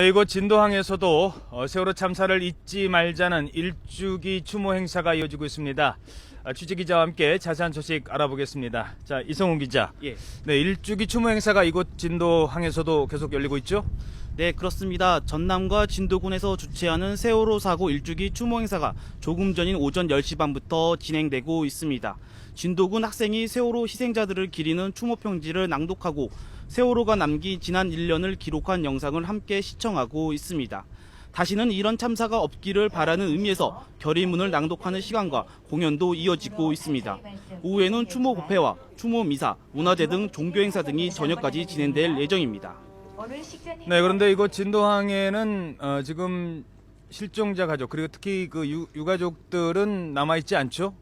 이곳 진도항에서도 세월호 참사를 잊지 말자는 일주기 추모 행사가 이어지고 있습니다. 취재기자와 함께 자세한 소식 알아보겠습니다. 자, 이성훈 기자. 예. 네, 일주기 추모 행사가 이곳 진도항에서도 계속 열리고 있죠? 네, 그렇습니다. 전남과 진도군에서 주최하는 세월호 사고 일주기 추모 행사가 조금 전인 오전 10시 반부터 진행되고 있습니다. 진도군 학생이 세월호 희생자들을 기리는 추모 평지를 낭독하고 세월호가 남긴 지난 1년을 기록한 영상을 함께 시청하고 있습니다. 다시는 이런 참사가 없기를 바라는 의미에서 결의문을 낭독하는 시간과 공연도 이어지고 있습니다. 오후에는 추모 집회와 추모 미사, 문화제 등 종교 행사 등이 저녁까지 진행될 예정입니다. 네, 그런데 이곳 진도항에는 지금 실종자 가족 그리고 특히 그 유가족들은 남아있지 않죠?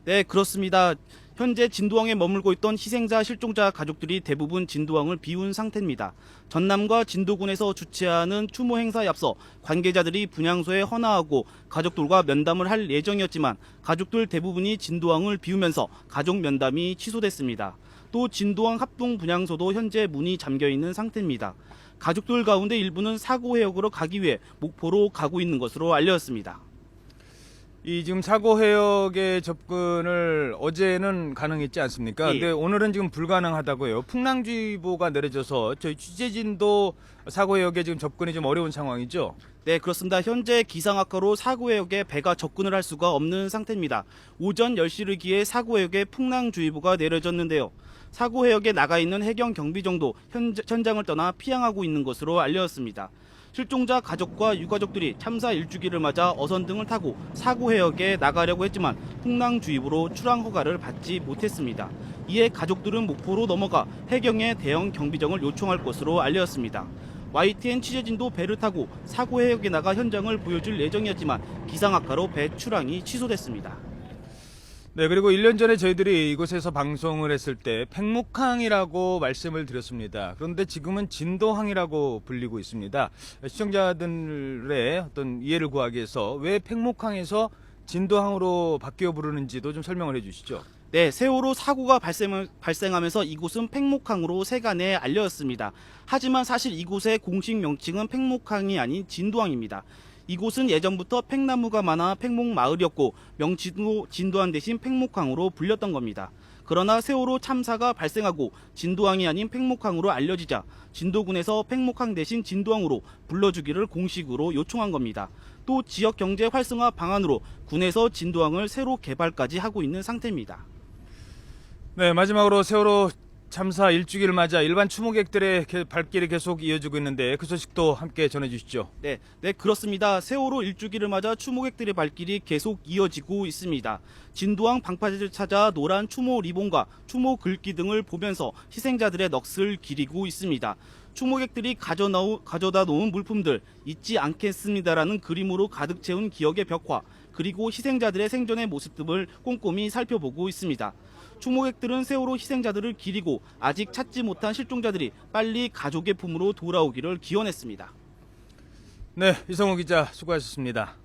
네, 그렇습니다. 현재 진도항에 머물고 있던 희생자, 실종자 가족들이 대부분 진도항을 비운 상태입니다. 전남과 진도군에서 주최하는 추모 행사에 앞서 관계자들이 분향소에 헌화하고 가족들과 면담을 할 예정이었지만 가족들 대부분이 진도항을 비우면서 가족 면담이 취소됐습니다. 또 진도항 합동 분향소도 현재 문이 잠겨 있는 상태입니다. 가족들 가운데 일부는 사고 해역으로 가기 위해 목포로 가고 있는 것으로 알려졌습니다. 이 지금 사고 해역의 접근을 어제는 가능했지 않습니까? 예. 근데 오늘은 지금 불가능하다고요. 풍랑주의보가 내려져서 저희 취재진도 사고 해역에 지금 접근이 좀 어려운 상황이죠. 네, 그렇습니다. 현재 기상악화로 사고 해역에 배가 접근을 할 수가 없는 상태입니다. 오전 10시를 기해 사고 해역에 풍랑주의보가 내려졌는데요. 사고 해역에 나가 있는 해경 경비정도 현장을 떠나 피항하고 있는 것으로 알려졌습니다. 실종자 가족과 유가족들이 참사 일주기를 맞아 어선등을 타고 사고 해역에 나가려고 했지만 풍랑주의보로 출항 허가를 받지 못했습니다. 이에 가족들은 목포로 넘어가 해경에 대형 경비정을 요청할 것으로 알려졌습니다. YTN 취재진도 배를 타고 사고 해역에 나가 현장을 보여줄 예정이었지만 기상악화로 배 출항이 취소됐습니다. 네, 그리고 1년 전에 저희들이 이곳에서 방송을 했을 때 팽목항이라고 말씀을 드렸습니다. 그런데 지금은 진도항이라고 불리고 있습니다. 시청자들의 어떤 이해를 구하기 위해서 왜 팽목항에서 진도항으로 바뀌어 부르는지도 좀 설명을 해주시죠. 네, 세월호 사고가 발생하면서 이곳은 팽목항으로 세간에 알려졌습니다. 하지만 사실 이곳의 공식 명칭은 팽목항이 아닌 진도항입니다. 이곳은 예전부터 팽나무가 많아 팽목마을이었고 명칭도 진도항 대신 팽목항으로 불렸던 겁니다. 그러나 세월호 참사가 발생하고 진도항이 아닌 팽목항으로 알려지자 진도군에서 팽목항 대신 진도항으로 불러주기를 공식으로 요청한 겁니다. 또 지역 경제 활성화 방안으로 군에서 진도항을 새로 개발까지 하고 있는 상태입니다. 네, 마지막으로 세월호 참사 일주기를 맞아 일반 추모객들의 발길이 계속 이어지고 있는데 그 소식도 함께 전해주시죠. 네, 그렇습니다. 세월호 일주기를 맞아 추모객들의 발길이 계속 이어지고 있습니다. 진도항 방파제를 찾아 노란 추모 리본과 추모 글귀 등을 보면서 희생자들의 넋을 기리고 있습니다. 추모객들이 가져다 놓은 물품들 잊지 않겠습니다라는 그림으로 가득 채운 기억의 벽화 그리고 희생자들의 생전의 모습들을 꼼꼼히 살펴보고 있습니다. 추모객들은 세월호 희생자들을 기리고 아직 찾지 못한 실종자들이 빨리 가족의 품으로 돌아오기를 기원했습니다. 네, 이성호 기자 수고하셨습니다.